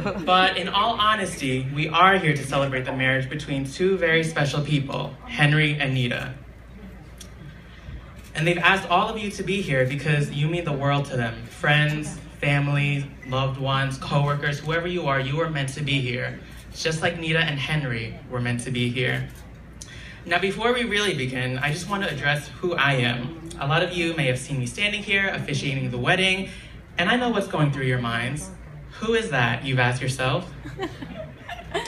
But in all honesty, we are here to celebrate the marriage between two very special people, Henry and Nita. And they've asked all of you to be here because you mean the world to them. Friends, family, loved ones, coworkers, whoever you are meant to be here. Just like Nita and Henry were meant to be here. Now, before we really begin, I just want to address who I am. A lot of you may have seen me standing here, officiating the wedding, and I know what's going through your minds. Who is that, you've asked yourself?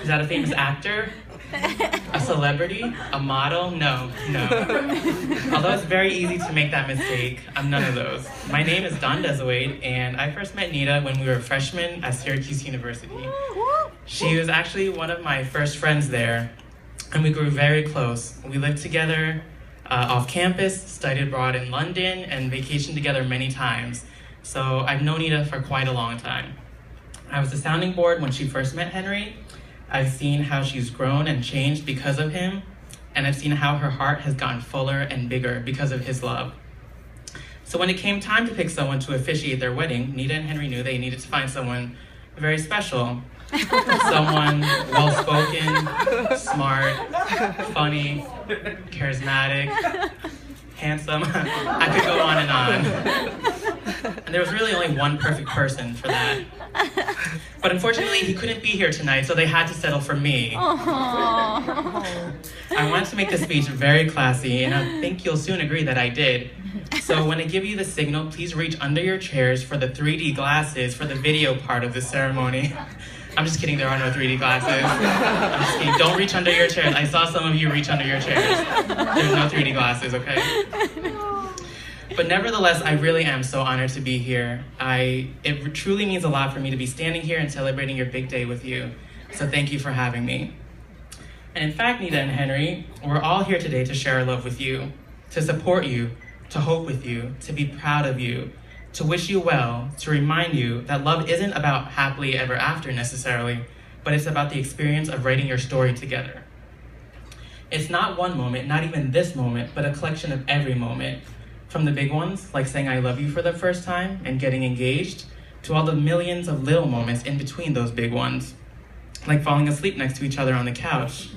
Is that a famous actor? A celebrity? A model? No. Although it's very easy to make that mistake, I'm none of those. My name is Don Dezoid, and I first met Nita when we were freshmen at Syracuse University. She was actually one of my first friends there, and we grew very close. We lived together off campus, studied abroad in London, and vacationed together many times. So I've known Nita for quite a long time. I was the sounding board when she first met Henry. I've seen how she's grown and changed because of him, and I've seen how her heart has gotten fuller and bigger because of his love. So when it came time to pick someone to officiate their wedding, Nita and Henry knew they needed to find someone very special. Someone well-spoken, smart, funny, charismatic, handsome. I could go on and on. And there was really only one perfect person for that. But unfortunately, he couldn't be here tonight, so they had to settle for me. I wanted to make this speech very classy, and I think you'll soon agree that I did. So when I give you the signal, please reach under your chairs for the 3D glasses for the video part of the ceremony. I'm just kidding, there are no 3D glasses. I'm just kidding. Don't reach under your chairs. I saw some of you reach under your chairs. There's no 3D glasses, okay? But nevertheless, I really am so honored to be here. It truly means a lot for me to be standing here and celebrating your big day with you. So thank you for having me. And in fact, Nita and Henry, we're all here today to share our love with you, to support you, to hope with you, to be proud of you, to wish you well, to remind you that love isn't about happily ever after necessarily, but it's about the experience of writing your story together. It's not one moment, not even this moment, but a collection of every moment. From the big ones, like saying I love you for the first time and getting engaged, to all the millions of little moments in between those big ones, like falling asleep next to each other on the couch,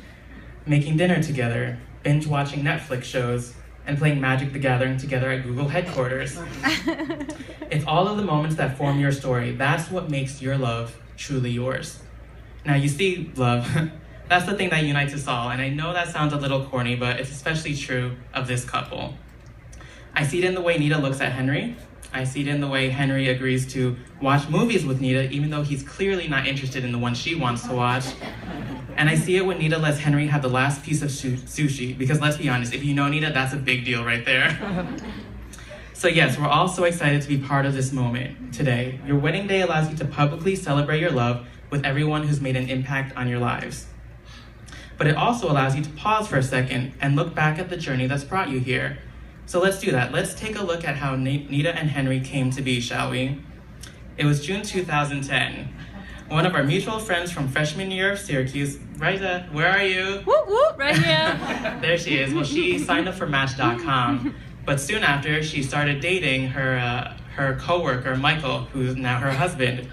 making dinner together, binge watching Netflix shows, and playing Magic the Gathering together at Google headquarters. It's all of the moments that form your story. That's what makes your love truly yours. Now you see, love, that's the thing that unites us all, and I know that sounds a little corny, but it's especially true of this couple. I see it in the way Nita looks at Henry. I see it in the way Henry agrees to watch movies with Nita, even though he's clearly not interested in the one she wants to watch. And I see it when Nita lets Henry have the last piece of sushi, because let's be honest, if you know Nita, that's a big deal right there. So yes, we're all so excited to be part of this moment today. Your wedding day allows you to publicly celebrate your love with everyone who's made an impact on your lives. But it also allows you to pause for a second and look back at the journey that's brought you here. So let's do that. Let's take a look at how Nita and Henry came to be, shall we? It was June 2010. One of our mutual friends from freshman year of Syracuse, Riza, where are you? Whoop, whoop, right here. There she is. Well, she signed up for Match.com, but soon after, she started dating her coworker, Michael, who's now her husband.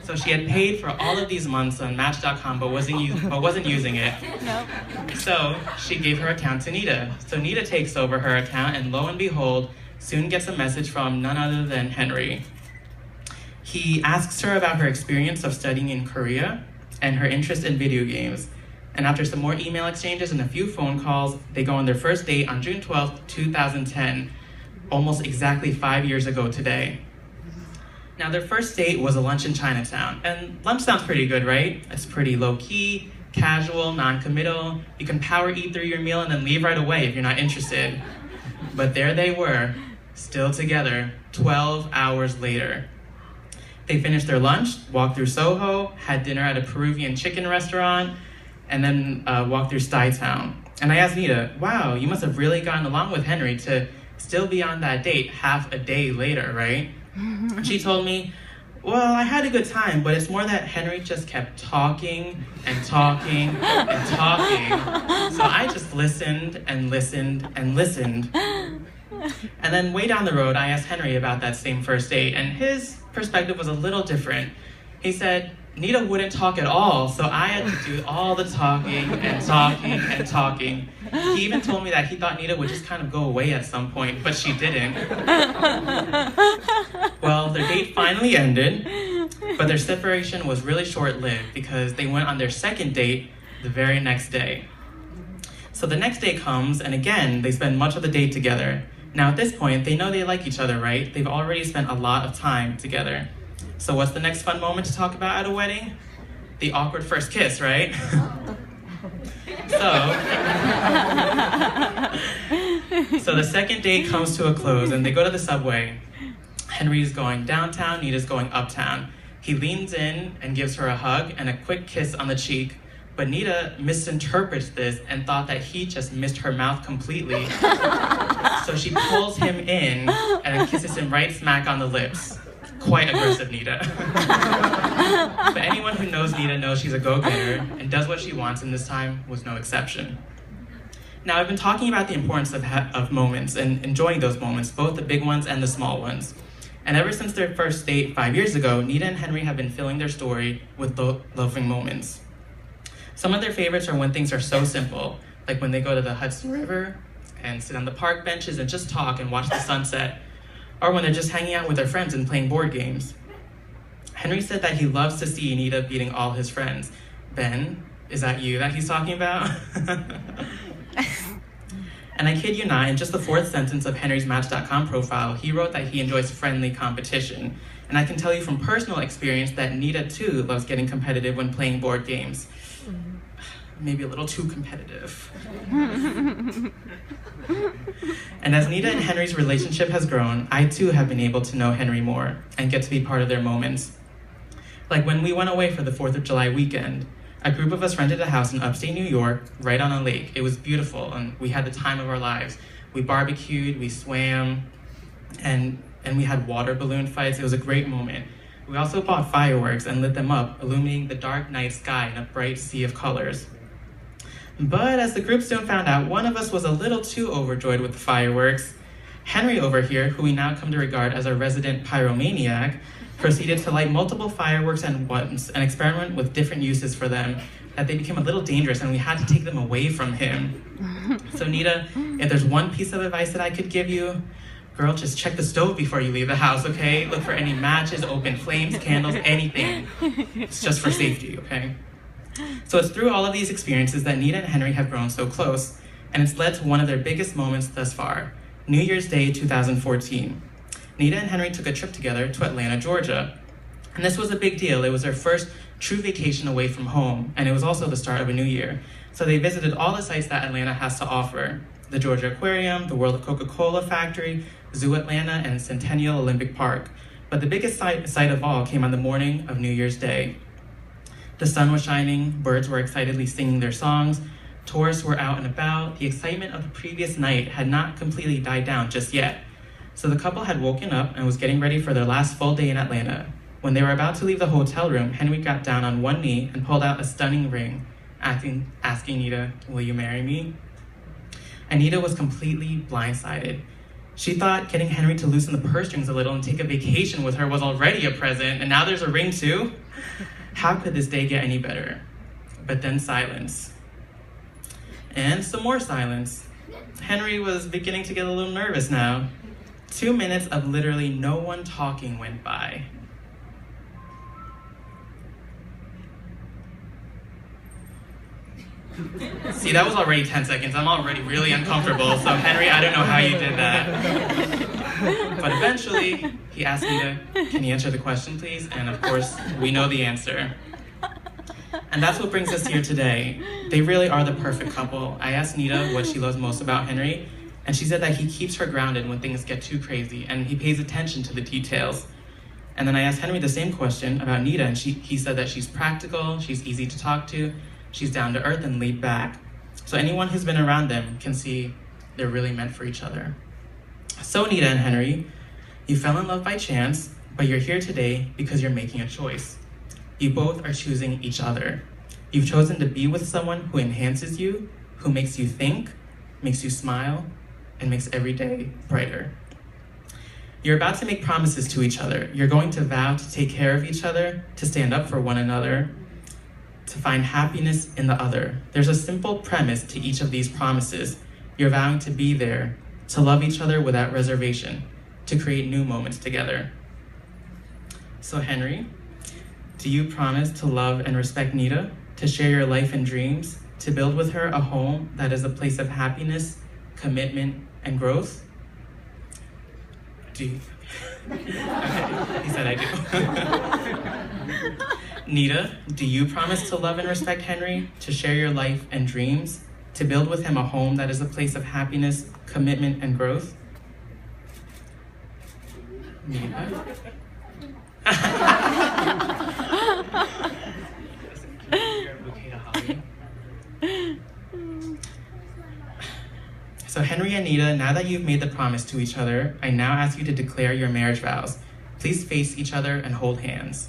So she had paid for all of these months on Match.com, but wasn't using it. Nope. So she gave her account to Nita. So Nita takes over her account, and lo and behold, soon gets a message from none other than Henry. He asks her about her experience of studying in Korea and her interest in video games. And after some more email exchanges and a few phone calls, they go on their first date on June 12th, 2010, almost exactly 5 years ago today. Now, their first date was a lunch in Chinatown. And lunch sounds pretty good, right? It's pretty low-key, casual, non-committal. You can power eat through your meal and then leave right away if you're not interested. But there they were, still together, 12 hours later. They finished their lunch, walked through Soho, had dinner at a Peruvian chicken restaurant, and then walked through Stuytown. And I asked Nita, wow, you must have really gotten along with Henry to still be on that date half a day later, right? She told me, well, I had a good time, but it's more that Henry just kept talking and talking and talking. So I just listened and listened and listened. And then way down the road, I asked Henry about that same first date, and his perspective was a little different. He said, Nita wouldn't talk at all, so I had to do all the talking and talking and talking. He even told me that he thought Nita would just kind of go away at some point, but she didn't. Well, their date finally ended, but their separation was really short-lived because they went on their second date the very next day. So the next day comes, and again, they spend much of the date together. Now at this point, they know they like each other, right? They've already spent a lot of time together. So what's the next fun moment to talk about at a wedding? The awkward first kiss, right? So the second date comes to a close and they go to the subway. Henry's going downtown, Nita's going uptown. He leans in and gives her a hug and a quick kiss on the cheek, but Nita misinterprets this and thought that he just missed her mouth completely. So she pulls him in and kisses him right smack on the lips. Quite aggressive, Nita. But anyone who knows Nita knows she's a go-getter and does what she wants, and this time was no exception. Now, I've been talking about the importance of moments and enjoying those moments, both the big ones and the small ones. And ever since their first date 5 years ago, Nita and Henry have been filling their story with loving moments. Some of their favorites are when things are so simple, like when they go to the Hudson River and sit on the park benches and just talk and watch the sunset, or when they're just hanging out with their friends and playing board games. Henry said that he loves to see Nita beating all his friends. Ben, is that you that he's talking about? And I kid you not, in just the fourth sentence of Henry's Match.com profile, he wrote that he enjoys friendly competition. And I can tell you from personal experience that Nita too loves getting competitive when playing board games. Maybe a little too competitive. And as Nita and Henry's relationship has grown, I too have been able to know Henry more and get to be part of their moments. Like when we went away for the 4th of July weekend, a group of us rented a house in upstate New York, right on a lake. It was beautiful, and we had the time of our lives. We barbecued, we swam, and we had water balloon fights. It was a great moment. We also bought fireworks and lit them up, illuminating the dark night sky in a bright sea of colors. But as the group soon found out, one of us was a little too overjoyed with the fireworks. Henry over here, who we now come to regard as a resident pyromaniac, proceeded to light multiple fireworks at once and experiment with different uses for them, that they became a little dangerous and we had to take them away from him. So Nita, if there's one piece of advice that I could give you, girl, just check the stove before you leave the house, okay? Look for any matches, open flames, candles, anything. It's just for safety, okay? So it's through all of these experiences that Nita and Henry have grown so close, and it's led to one of their biggest moments thus far, New Year's Day 2014. Nita and Henry took a trip together to Atlanta, Georgia. And this was a big deal. It was their first true vacation away from home, and it was also the start of a new year. So they visited all the sites that Atlanta has to offer: the Georgia Aquarium, the World of Coca-Cola Factory, Zoo Atlanta, and Centennial Olympic Park. But the biggest sight of all came on the morning of New Year's Day. The sun was shining, birds were excitedly singing their songs, tourists were out and about. The excitement of the previous night had not completely died down just yet. So the couple had woken up and was getting ready for their last full day in Atlanta. When they were about to leave the hotel room, Henry got down on one knee and pulled out a stunning ring, asking Nita, "Will you marry me?" And Nita was completely blindsided. She thought getting Henry to loosen the purse strings a little and take a vacation with her was already a present, and now there's a ring too? How could this day get any better? But then silence. And some more silence. Henry was beginning to get a little nervous now. 2 minutes of literally no one talking went by. See, that was already 10 seconds. I'm already really uncomfortable, so Henry, I don't know how you did that. But eventually, he asked Nita, "Can you answer the question, please?" And of course, we know the answer. And that's what brings us here today. They really are the perfect couple. I asked Nita what she loves most about Henry, and she said that he keeps her grounded when things get too crazy, and he pays attention to the details. And then I asked Henry the same question about Nita, and he said that she's practical, she's easy to talk to, she's down to earth and laid back. So anyone who's been around them can see they're really meant for each other. So Nita and Henry, you fell in love by chance, but you're here today because you're making a choice. You both are choosing each other. You've chosen to be with someone who enhances you, who makes you think, makes you smile, and makes every day brighter. You're about to make promises to each other. You're going to vow to take care of each other, to stand up for one another, to find happiness in the other. There's a simple premise to each of these promises. You're vowing to be there, to love each other without reservation, to create new moments together. So Henry, do you promise to love and respect Nita, to share your life and dreams, to build with her a home that is a place of happiness, commitment, and growth? Do you? He said I do. Nita, do you promise to love and respect Henry, to share your life and dreams, to build with him a home that is a place of happiness, commitment, and growth? Nita? So Henry and Nita, now that you've made the promise to each other, I now ask you to declare your marriage vows. Please face each other and hold hands.